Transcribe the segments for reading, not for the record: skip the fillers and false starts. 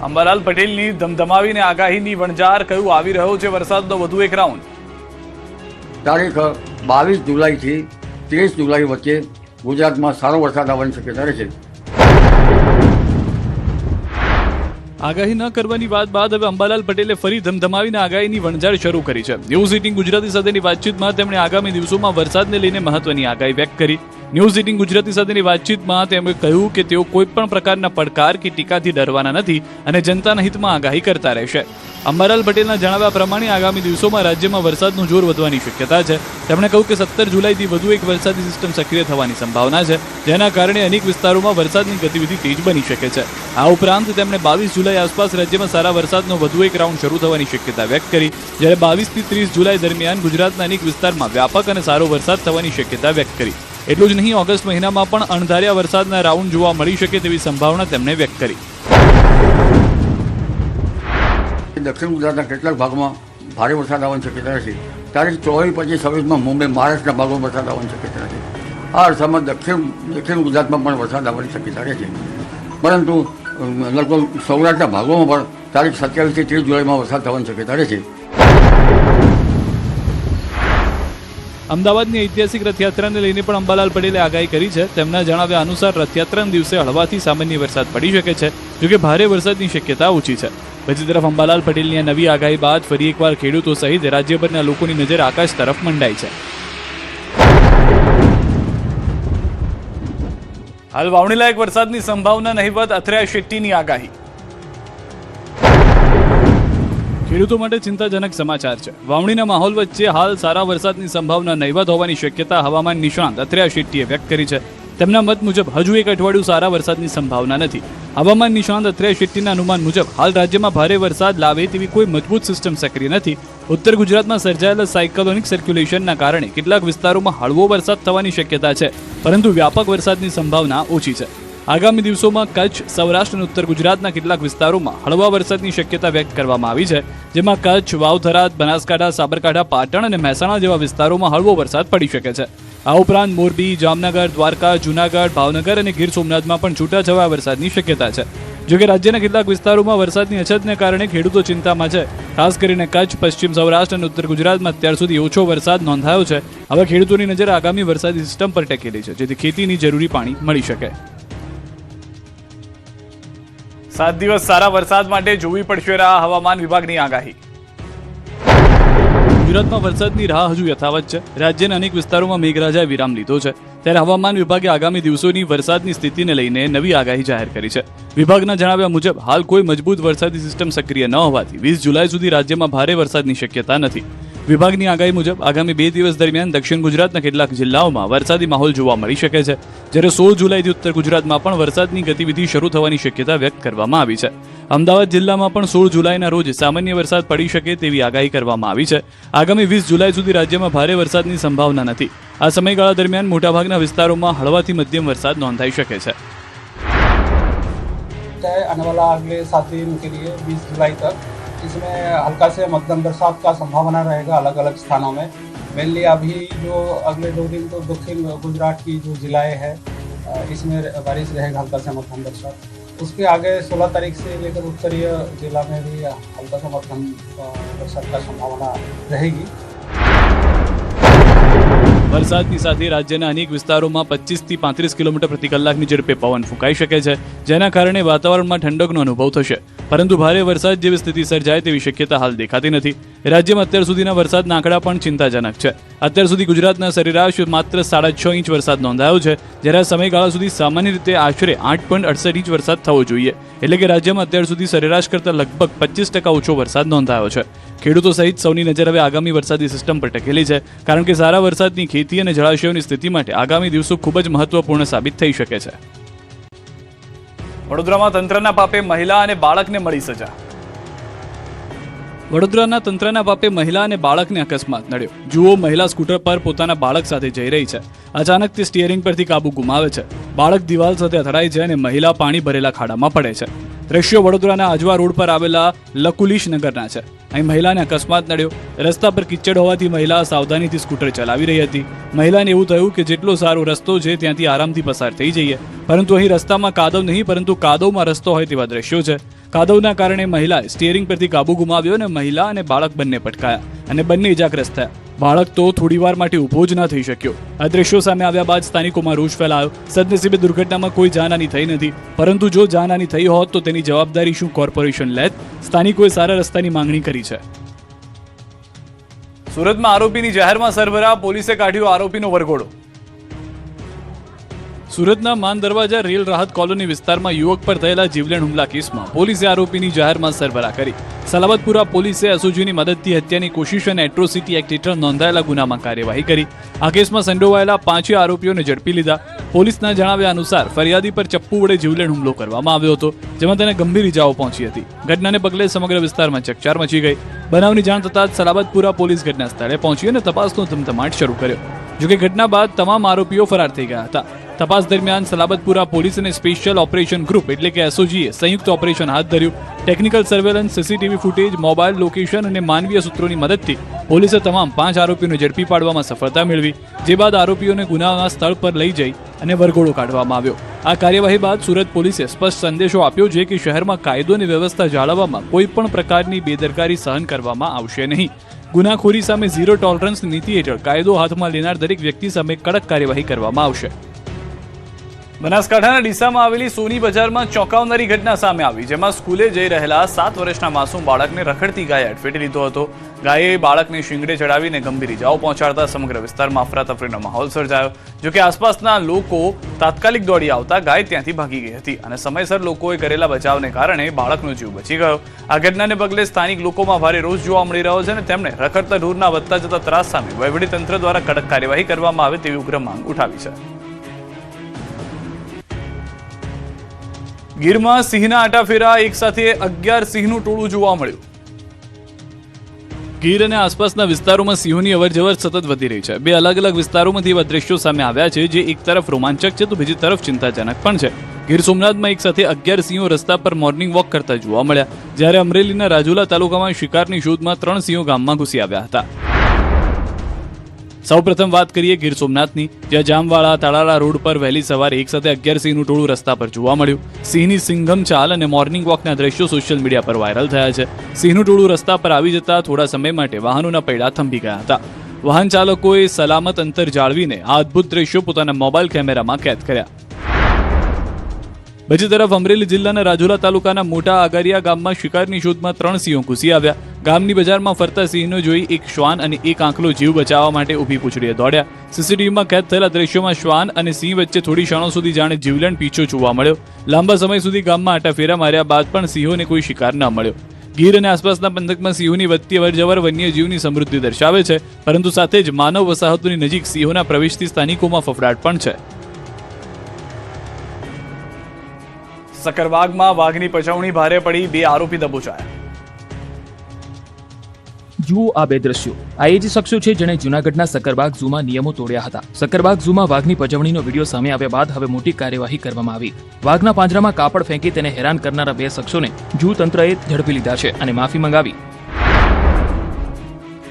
અંબાલાલ પટેલની ધમધમાવીને આગાહીની વણઝાર કયું આવી રહ્યો છે વરસાદનો વધુ એક રાઉન્ડ। તારીખ 22 જુલાઈથી 30 જુલાઈ વચ્ચે ગુજરાતમાં સારો વરસાદ આવવાની શક્યતા રહેશે। આગાહી ન કરવાની વાત બાદ હવે અંબાલાલ પટેલે ફરી ધમધમાવીને આગાહીની વણઝાર શરૂ કરી છે। ન્યૂઝ 18 ગુજરાતી સાથેની વાતચીતમાં તેમણે આગામી દિવસોમાં વરસાદને લઈને મહત્વની આગાહી વ્યક્ત કરી। ન્યૂઝ 18 ગુજરાતી સાથેની વાતચીતમાં તેમણે કહ્યું કે તેઓ કોઈ પણ પ્રકારના પડકાર કે ટીકાથી ડરવાના નથી અને જનતાના હિતમાં આગાહી કરતા રહેશે। અંબાલાલ પટેલના જણાવ્યા પ્રમાણે આગામી દિવસોમાં રાજ્યમાં વરસાદનું જોર વધવાની શક્યતા છે। તેમણે કહ્યું કે 17 જુલાઈથી વધુ એક વરસાદી સિસ્ટમ સક્રિય થવાની સંભાવના છે, જેના કારણે અનેક વિસ્તારોમાં વરસાદની ગતિવિધિ તેજ બની શકે છે। આ ઉપરાંત તેમણે 22 જુલાઈ આસપાસ રાજ્યમાં સારા વરસાદનો વધુ એક રાઉન્ડ શરૂ થવાની શક્યતા વ્યક્ત કરી, જ્યારે 22 થી 30 જુલાઈ દરમિયાન ગુજરાતના અનેક વિસ્તારમાં વ્યાપક અને સારો વરસાદ થવાની શક્યતા વ્યક્ત કરી। એટલું જ નહીં, ઓગસ્ટ મહિનામાં પણ અણધાર્યા વરસાદના રાઉન્ડ જોવા મળી શકે તેવી સંભાવના તેમણે વ્યક્ત કરી। દક્ષિણ ગુજરાતના કેટલાક ભાગમાં ભારે વરસાદ આવવાની શક્યતા રહેશે। તારીખ 24, 25, 26માં મુંબઈ, મહારાષ્ટ્રના ભાગોમાં વરસાદ આવવાની શક્યતા રહેશે। આ અરસામાં દક્ષિણ ગુજરાતમાં પણ વરસાદ આવવાની શક્યતા રહેશે, પરંતુ લગભગ સૌરાષ્ટ્રના ભાગોમાં પણ તારીખ 27 થી 30 જુલાઈમાં વરસાદ થવાની શક્યતા રહેશે। અમદાવાદની ઐતિહાસિક રથયાત્રાને લઈને પણ અંબાલાલ પટેલે આગાહી કરી છે। તેમના જણાવ્યા અનુસાર રથયાત્રાના દિવસે હળવાથી સામાન્ય વરસાદ પડી શકે છે, જોકે ભારે વરસાદની શક્યતા ઓછી છે। બીજી તરફ અંબાલાલ પટેલની આ નવી આગાહી બાદ ફરી એકવાર ખેડૂતો સહિત રાજ્યભરના લોકોની નજર આકાશ તરફ મંડાઈ છે। હાલ વાવણી લાયક વરસાદની સંભાવના નહિવત, અથર્યા શેટ્ટીની આગાહી। ખેડૂતો માટે ચિંતાજનક સમાચાર છે। વાવણીના માહોલ વચ્ચે હાલ સારા વરસાદની સંભાવના નહિવત હોવાની શક્યતા હવામાન નિષ્ણાંત અથર્યા શેટ્ટીએ વ્યક્ત કરી છે। તેમના મત મુજબ હજુ એક અઠવાડિયું સારા વરસાદની સંભાવના નથી। હવામાન નિષ્ણાંત અથર્યા શેટ્ટીના અનુમાન મુજબ હાલ રાજ્યમાં ભારે વરસાદ લાવે તેવી કોઈ મજબૂત સિસ્ટમ સક્રિય નથી। ઉત્તર ગુજરાતમાં સર્જાયેલા સાયક્લોનિક સર્ક્યુલેશનના કારણે કેટલાક વિસ્તારોમાં હળવો વરસાદ થવાની શક્યતા છે, પરંતુ વ્યાપક વરસાદની સંભાવના ઓછી છે। આગામી દિવસોમાં કચ્છ, સૌરાષ્ટ્ર અને ઉત્તર ગુજરાતના કેટલાક વિસ્તારોમાં હળવા વરસાદની શક્યતા વ્યક્ત કરવામાં આવી છે, જેમાં કચ્છ, વાવ, થરાદ, બનાસકાંઠા, સાબરકાંઠા, પાટણ અને મહેસાણા જેવા વિસ્તારોમાં હળવો વરસાદ પડી શકે છે। આ ઉપરાંત મોરબી, જામનગર, દ્વારકા, જૂનાગઢ, ભાવનગર અને ગીર સોમનાથમાં પણ છૂટાછવાયા વરસાદની શક્યતા છે। જોકે રાજ્યના કેટલાક વિસ્તારોમાં વરસાદની અછતને કારણે ખેડૂતો ચિંતામાં છે। ખાસ કરીને કચ્છ, પશ્ચિમ સૌરાષ્ટ્ર અને ઉત્તર ગુજરાતમાં અત્યાર સુધી ઓછો વરસાદ નોંધાયો છે। હવે ખેડૂતોની નજર આગામી વરસાદી સિસ્ટમ પર ટેકેલી છે, જેથી ખેતીની જરૂરી પાણી મળી શકે। 7 દિવસ સારા વરસાદ માટે જોવી પડશે રાહ, હવામાન વિભાગની આગાહી। ગુજરાતમાં વરસાદની રાહ હજુ યથાવત છે। રાજ્યના અનેક વિસ્તારોમાં મેઘરાજાએ વિરામ લીધો છે, ત્યારે હવામાન વિભાગે આગામી દિવસોની વરસાદની સ્થિતિને લઈને નવી આગાહી જાહેર કરી છે। વિભાગના જણાવ્યા મુજબ હાલ કોઈ મજબૂત વરસાદી સિસ્ટમ સક્રિય ન હોવાથી 20 જુલાઈ સુધી રાજ્યમાં ભારે વરસાદની શક્યતા નથી। વિભાગની આગાહી મુજબ આગામી 2 દિવસ દરમિયાન દક્ષિણ ગુજરાતના કેટલાક જિલ્લાઓમાં વરસાદી માહોલ જોવા મળી શકે છે, જ્યારે 16 જુલાઈથી ઉત્તર ગુજરાતમાં પણ વરસાદની ગતિવિધિ શરૂ થવાની શક્યતા વ્યક્ત કરવામાં આવી છે। અમદાવાદ જિલ્લામાં પણ 16 જુલાઈના રોજ સામાન્ય વરસાદ પડી શકે તેવી આગાહી કરવામાં આવી છે। આગામી 20 જુલાઈ સુધી રાજ્યમાં ભારે વરસાદની સંભાવના નથી। આ સમયગાળા દરમિયાન મોટાભાગના વિસ્તારોમાં હળવાથી મધ્યમ વરસાદ નોંધાઈ શકે છે। आने वाला अगले 7 दिन के लिए 20 जुलाई तक इसमें हल्का से मध्यम बरसात का संभावना रहेगा अलग अलग स्थानों में। मेनली अभी जो अगले 2 दिन तो दक्षिण गुजरात की जो जिलाएं हैं इसमें बारिश रहेगा, हल्का से मध्यम बरसात। उसके आगे 16 तारीख से लेकर उत्तरीय जिला में भी हल्का से मध्यम बरसात का संभावना रहेगी। વરસાદની સાથે રાજ્યના અનેક વિસ્તારોમાં 25 થી 35 કિલોમીટર પ્રતિ કલાકની ઝડપે પવન ફૂંકાઈ શકે છે, જેના કારણે વાતાવરણમાં ઠંડકનો અનુભવ થશે, પરંતુ ભારે વરસાદ જેવી સ્થિતિ સર્જાય તેવી શક્યતા હાલ દેખાતી નથી। રાજ્યમાં અત્યાર સુધીના વરસાદના આંકડા પણ ચિંતાજનક છે। અત્યાર સુધી ગુજરાતના સરેરાશ માત્ર 6.5 ઇંચ વરસાદ નોંધાયો છે, જ્યારે આ સમયગાળા સુધી સામાન્ય રીતે આશરે 8.68 ઇંચ વરસાદ થવો જોઈએ, એટલે કે રાજ્યમાં અત્યાર સુધી સરેરાશ કરતાં લગભગ 25% ઓછો વરસાદ નોંધાયો છે। ખેડૂતો સહિત સૌની નજર હવે આગામી વરસાદી સિસ્ટમ પર ટેકેલી છે, કારણ કે સારા વરસાદની ખેતી અને જળાશયોની સ્થિતિ માટે આગામી દિવસો ખૂબ જ મહત્વપૂર્ણ સાબિત થઈ શકે છે। વડોદરામાં તંત્રના પાપે મહિલા અને બાળકને મળી સજા। વડોદરાના તંત્રના પાપે મહિલા અને બાળકને અકસ્માત નડ્યો। જુઓ, મહિલા સ્કૂટર પર પોતાના બાળક સાથે જઈ રહી છે। અચાનક તે સ્ટીયરિંગ પરથી કાબુ ગુમાવે છે। બાળક દિવાલ સાથે અથડાય છે અને મહિલા પાણી ભરેલા ખાડામાં પડે છે। દ્રશ્યો વડોદરાના આજવા રોડ પર આવેલા લકુલીશ નગરના છે। અહીં મહિલાને અકસ્માત નડ્યો। રસ્તા પર કિચડ હોવાથી મહિલા સાવધાનીથી સ્કૂટર ચલાવી રહી હતી। મહિલાને એવું થયું કે જેટલો સારો રસ્તો છે ત્યાંથી આરામથી પસાર થઈ જઈએ, પરંતુ અહીં રસ્તામાં કાદવ નહીં પરંતુ કાદવમાં રસ્તો હોય તેવા દ્રશ્યો છે। કાદવના કારણે મહિલાએ સ્ટીયરિંગ પરથી કાબુ ગુમાવ્યો અને મહિલા અને બાળક બંને પટકાયા અને બંને ઇજાગ્રસ્ત થયા. બાળક તો થોડીવાર માટે ઊભો જ ન થઈ શક્યો. આ દ્રશ્યો સામે આવ્યા બાદ સ્થાનિકોમાં રોષ ફેલાયો. સદનસીબે દુર્ઘટનામાં કોઈ જાનહાની થઈ નથી, પરંતુ જો જાનહાની થઈ હોત તો તેની જવાબદારી શું કોર્પોરેશન લેત? સ્થાનિકોએ સારા રસ્તાની માંગણી કરી છે. સુરતમાં આરોપીની જાહેરમાં સરભરા, પોલીસે કાઢ્યો આરોપીનો વરઘોડો. સુરતના માન દરવાજા રેલ રાહત કોલોની વિસ્તારમાં યુવક પર થયેલા જીવલેણ હુમલા કેસમાં પોલીસે આરોપીની જાહેરમાં સરભરા કરી. સલાબતપુરા પોલીસે એસઓજીની મદદથી હત્યાની કોશિશ અને એટ્રોસિટી એક્ટ હેઠળ નોંધાયેલા ગુનામાં કાર્યવાહી કરી. આ કેસમાં સંડોવાયેલા 5 આરોપીઓને ઝડપી લીધા. પોલીસના જણાવ્યા અનુસાર ફરિયાદી પર ચપ્પુ વડે જીવલેણ હુમલો કરવામાં આવ્યો હતો, જેમાં તેને ગંભીર ઇજાઓ પહોંચી હતી. ઘટનાને પગલે સમગ્ર વિસ્તારમાં ચકચાર મચી ગઈ. બનાવની જાણ થતાં જ સલાબતપુરા પોલીસ ઘટના સ્થળે પહોંચી અને તપાસનો ધમધમાટ શરૂ કર્યો. જોકે ઘટના બાદ તમામ આરોપીઓ ફરાર થઈ ગયા હતા. તપાસ દરમિયાન સલાબતપુરા પોલીસ અને સ્પેશિયલ ઓપરેશન ગ્રુપ એટલે કે એસઓજીએ સંયુક્ત ઓપરેશન હાથ ધર્યું. Technical surveillance, CCTV footage, mobile location અને માનવીય સૂત્રોની મદદથી પોલીસે તમામ 5 આરોપીઓને ઝડપી પાડવામાં સફળતા મેળવી, જે બાદ આરોપીઓને ગુનાના સ્થળ પર લઈ જઈ અને વરઘોડો કાઢવામાં આવ્યો. આ કાર્યવાહી બાદ સુરત પોલીસે સ્પષ્ટ સંદેશો આપ્યો છે કે શહેરમાં કાયદો અને વ્યવસ્થા જાળવવામાં કોઈ પણ પ્રકારની બેદરકારી સહન કરવામાં આવશે નહીં. ગુનાખોરી સામે ઝીરો ટોલરન્સ નીતિ હેઠળ કાયદો હાથમાં લેનાર દરેક વ્યક્તિ સામે કડક કાર્યવાહી કરવામાં આવશે. બનાસકાંઠાના ડીસામાં આવેલી સોની બજારમાં ચોંકાવનારી ઘટના સામે આવી, જેમાં સ્કૂલે જઈ રહેલા 7 વર્ષના માસૂમ બાળકને રખડતી ગાયે અડફેટી લીધો હતો. ગાયે બાળકને શિંગડે ચડાવીને ગંભીર ઇજાઓ પહોંચાડતા સમગ્ર વિસ્તારમાં અફરાતફરીનો માહોલ સર્જાયો. જોકે આસપાસના લોકો તાત્કાલિક દોડી આવતા ગાય ત્યાંથી ભાગી ગઈ હતી અને સમયસર લોકોએ કરેલા બચાવને કારણે બાળકનો જીવ બચી ગયો. આ ઘટનાને પગલે સ્થાનિક લોકોમાં ભારે રોષ જોવા મળી રહ્યો છે અને તેમણે રખડતા ઢોરના વધતા જતા ત્રાસ સામે વહીવટીતંત્ર દ્વારા કડક કાર્યવાહી કરવામાં આવે તેવી ઉગ્ર માંગ ઉઠાવી છે. ગીરમાં સિંહના આટાફેરા, એક સાથે 11 સિંહનું ટોળું જોવા મળ્યું. ગીર અને આસપાસના વિસ્તારોમાં સિંહોની અવરજવર સતત વધી રહી છે. 2 અલગ અલગ વિસ્તારોમાંથી એવા દ્રશ્યો સામે આવ્યા છે જે એક તરફ રોમાંચક છે તો બીજી તરફ ચિંતાજનક પણ છે. ગીર સોમનાથમાં એક સાથે 11 સિંહો રસ્તા પર મોર્નિંગ વોક કરતા જોવા મળ્યા, જ્યારે અમરેલીના રાજુલા તાલુકામાં શિકારની શોધમાં 3 સિંહો ગામમાં ઘૂસી આવ્યા હતા. સૌપ્રથમ વાત કરીએ ગીર સોમનાથની, જ્યાં જામવાળા તાળાલા રોડ પર વહેલી સવારે એક સાથે 11 સિંહનું ટોળું રસ્તા પર જોવા મળ્યું. સિંહની સિંઘમ ચાલ અને મોર્નિંગ વોકના દ્રશ્યો સોશિયલ મીડિયા પર વાયરલ થયા છે. સિંહનું ટોળું રસ્તા પર આવી જતા થોડા સમય માટે વાહનોના પૈડા થંભી ગયા હતા. વાહન ચાલકોએ સલામત અંતર જાળવીને આ અદ્ભુત દ્રશ્યો પોતાના મોબાઈલ કેમેરામાં કેદ કર્યા. બીજી તરફ અમરેલી જિલ્લાના રાજુલા તાલુકાના મોટા આગારિયા ગામમાં શિકારની શોધમાં 3 સિંહો ઘૂસી આવ્યા. ગામની બજારમાં ફરતા સિંહનો જોઈ એક શ્વાન અને એક આંકલો જીવ બચાવવા માટે ઊભી પૂંછડીએ દોડ્યા. સીસીટીવીમાં કેદ થયેલા દ્રશ્યોમાં શ્વાન અને સિંહ વચ્ચે થોડી ક્ષણો સુધી જાણે જીવલેણ પીછો જોવા મળ્યો. લાંબા સમય સુધી ગામમાં આટાફેરા માર્યા બાદ પણ સિંહોને કોઈ શિકાર ન મળ્યો. ગીર અને આસપાસના પંથકમાં સિંહોની વધતી અવરજવર વન્યજીવની સમૃદ્ધિ દર્શાવે છે, પરંતુ સાથે જ માનવ વસાહતોની નજીક સિંહોના પ્રવેશથી સ્થાનિકોમાં ફફડાટ પણ છે. સકરબાગમાં વાઘની પજવણી ભારે પડી, 2 આરોપી દબોચાયા. જુઓ આ 2 દ્રશ્યો. આ એ જ શખ્સો છે જેણે જૂનાગઢના સકરબાગ ઝૂમાં નિયમો તોડ્યા હતા. સકરબાગ ઝૂમાં વાઘની પજવણીનો વિડીયો સામે આવ્યા બાદ હવે મોટી કાર્યવાહી કરવામાં આવી. વાઘના પાંજરામાં કાપડ ફેંકી તેને હેરાન કરનારા 2 શખ્સોને ઝૂ તંત્રએ ઝડપી લીધા છે અને માફી મંગાવી.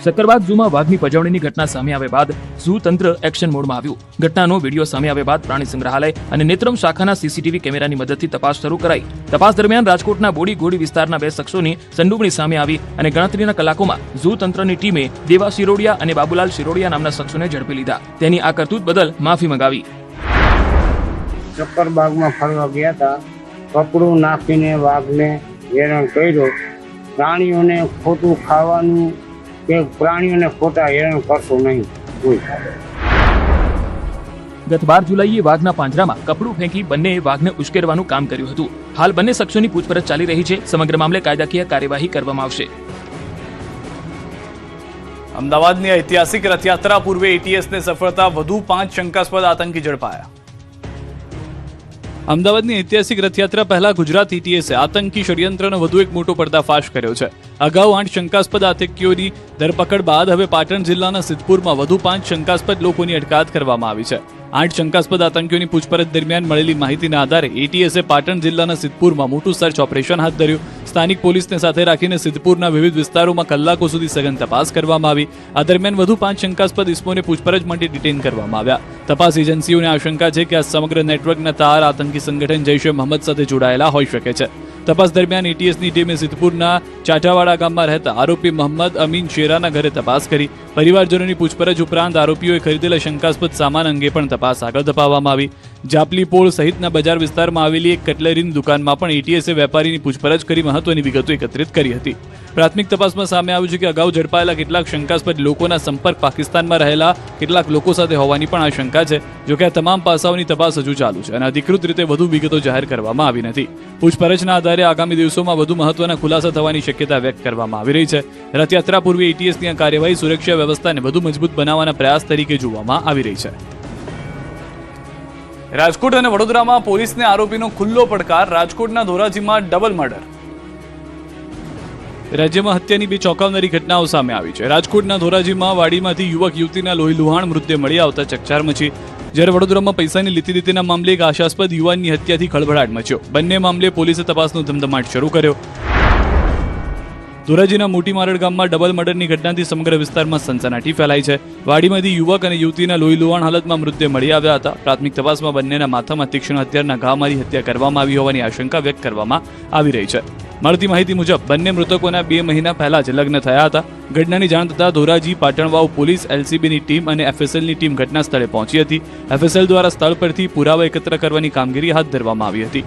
સકરબાગ ઝૂમાં વાઘની પજવણીની ઘટના સામે આવ્યા બાદ ઝૂ તંત્ર એક્શન મોડમાં આવ્યું. ઘટનાનો વિડીયો સામે આવ્યા બાદ પ્રાણી સંગ્રહાલય અને નેત્રમ શાખાના સીસીટીવી કેમેરાની મદદથી તપાસ શરૂ કરાઈ. તપાસ દરમિયાન રાજકોટના બોડી ગોડી વિસ્તારના 2 શખ્સોની સંડોવણી સામે આવી અને ગણતરીના કલાકોમાં ઝૂ તંત્રની ટીમે દેવા શિરોડિયા અને બાબુલાલ શિરોડિયા નામના શખ્સોને ઝડપી લીધા. તેની આ કરતૂત બદલ માફી મંગાવી. સક્કરબાગમાં ફરવા ગયા હતા, કપડું નાખીને વાઘને હેરાન કર્યો. પ્રાણીઓને ખોટું ખાવાનું કે પ્રાણીઓને ખોટા હેરાન કરશો નહીં. ગત 12 જુલાઈએ વાઘના પાંજરામાં કપડું ફેંકી બંનેએ વાઘને ઉશ્કેરવાનું કામ કર્યું હતું. હાલ બંને શખ્સોની પૂછપરછ ચાલી રહી છે. સમગ્ર મામલે કાયદાકીય કાર્યવાહી કરવામાં આવશે. અમદાવાદની ઐતિહાસિક રથયાત્રા પૂર્વે એટીએસને સફળતા, વધુ 5 શંકાસ્પદ આતંકી ઝડપાયા. અમદાવાદની ઐતિહાસિક રથયાત્રા પહેલા ગુજરાત એટીએસે આતંકી ષડયંત્રનો વધુ એક મોટો પર્દાફાશ કર્યો છે. અગાઉ 8 શંકાસ્પદ આતંકીઓની ધરપકડ બાદ હવે પાટણ જિલ્લાના સિદ્ધપુરમાં વધુ 5 શંકાસ્પદ લોકોની અટકાયત કરવામાં આવી છે. 8 શંકાસ્પદ આતંકીઓની પૂછપરછ દરમિયાન મળેલી માહિતીના આધારે એટીએસે પાટણ જિલ્લાના સિદ્ધપુરમાં મોટું સર્ચ ઓપરેશન હાથ ધર્યું. સ્થાનિક પોલીસને સાથે રાખીને સિદ્ધપુરના વિવિધ વિસ્તારોમાં કલાકો સુધી સઘન તપાસ કરવામાં આવી. આ દરમિયાન વધુ 5 શંકાસ્પદ ઇસમોને પૂછપરછ માટે ડિટેઇન કરવામાં આવ્યા. તપાસ એજન્સીઓને આશંકા છે કે આ સમગ્ર નેટવર્કના તાર આતંકી સંગઠન જૈશ-એ-મોહમ્મદ સાથે જોડાયેલા હોઈ શકે છે. તપાસ દરમિયાન એટીએસની ટીમે સિદ્ધપુરના ચાટાવાડા ગામમાં રહેતા આરોપી મોહમ્મદ અમીન શેરાના ઘરે તપાસ કરી પરિવારજનોની પૂછપરછ ઉપરાંત આરોપીઓએ ખરીદેલા શંકાસ્પદ સામાન અંગે પણ તપાસ આગળ ધપાવવામાં આવી. જાપલી પોળ સહિતના બજાર વિસ્તારમાં આવેલી એક કટલરીની દુકાનમાં પણ એટીએસે વેપારીની પૂછપરછ કરી મહત્વની વિગતો એકત્રિત કરી હતી. પ્રાથમિક તપાસમાં સામે આવ્યું છે કે અગાઉ ઝડપાયેલા કેટલાક શંકાસ્પદ લોકોના સંપર્ક પાકિસ્તાનમાં રહેલા કેટલાક લોકો સાથે હોવાની પણ આશંકા છે. જોકે આ તમામ પાસાઓની તપાસ હજુ ચાલુ છે અને અધિકૃત રીતે વધુ વિગતો જાહેર કરવામાં આવી નથી. પૂછપરછના આધારે આગામી દિવસોમાં વધુ મહત્વના ખુલાસા થવાની શક્યતા વ્યક્ત કરવામાં આવી રહી છે. રથયાત્રા પૂર્વે એટીએસની આ કાર્યવાહી સુરક્ષા વ્યવસ્થાને વધુ મજબૂત બનાવવાના પ્રયાસ તરીકે જોવામાં આવી રહી છે. રાજકોટ અને વડોદરામાં પોલીસને આરોપીનો ખુલ્લો પડકાર. રાજકોટના ધોરાજીમાં ડબલ મર્ડર. રાજ્યમાં હત્યાની બે ચોંકાવનારી ઘટનાઓ સામે આવી છે. રાજકોટના ધોરાજીમાં વાડીમાંથી યુવક યુવતીના લોહીલુહાણ મૃતદેહ મળી આવતા ચકચાર મચી, જ્યારે વડોદરામાં પૈસાની લીતીના મામલે એક આશાસ્પદ યુવાનની હત્યાથી ખળભળાટ મચ્યો. બંને મામલે પોલીસે તપાસનો ધમધમાટ શરૂ કર્યો. ધોરાજીના મોટી મારડ ગામમાં ડબલ મર્ડરની ઘટનાથી સમગ્ર વિસ્તારમાં સનસનાટી ફેલાઈ છે. વાડીમાંથી યુવક અને યુવતીના લોહીલુહાણ હાલતમાં મૃતદેહ મળી આવ્યા હતા. પ્રાથમિક તપાસમાં બંનેના માથામાં તીક્ષ્ણ હથિયારના ઘા મારી હત્યા કરવામાં આવી હોવાની આશંકા વ્યક્ત કરવામાં આવી રહી છે. મળતી માહિતી મુજબ બંને મૃતકોના 2 મહિના પહેલા જ લગ્ન થયા હતા. ઘટનાની જાણ થતાં ધોરાજી પાટણવાવ પોલીસ, એલસીબીની ટીમ અને એફએસએલની ટીમ ઘટના સ્થળે પહોંચી હતી. એફએસએલ દ્વારા સ્થળ પરથી પુરાવા એકત્ર કરવાની કામગીરી હાથ ધરવામાં આવી હતી.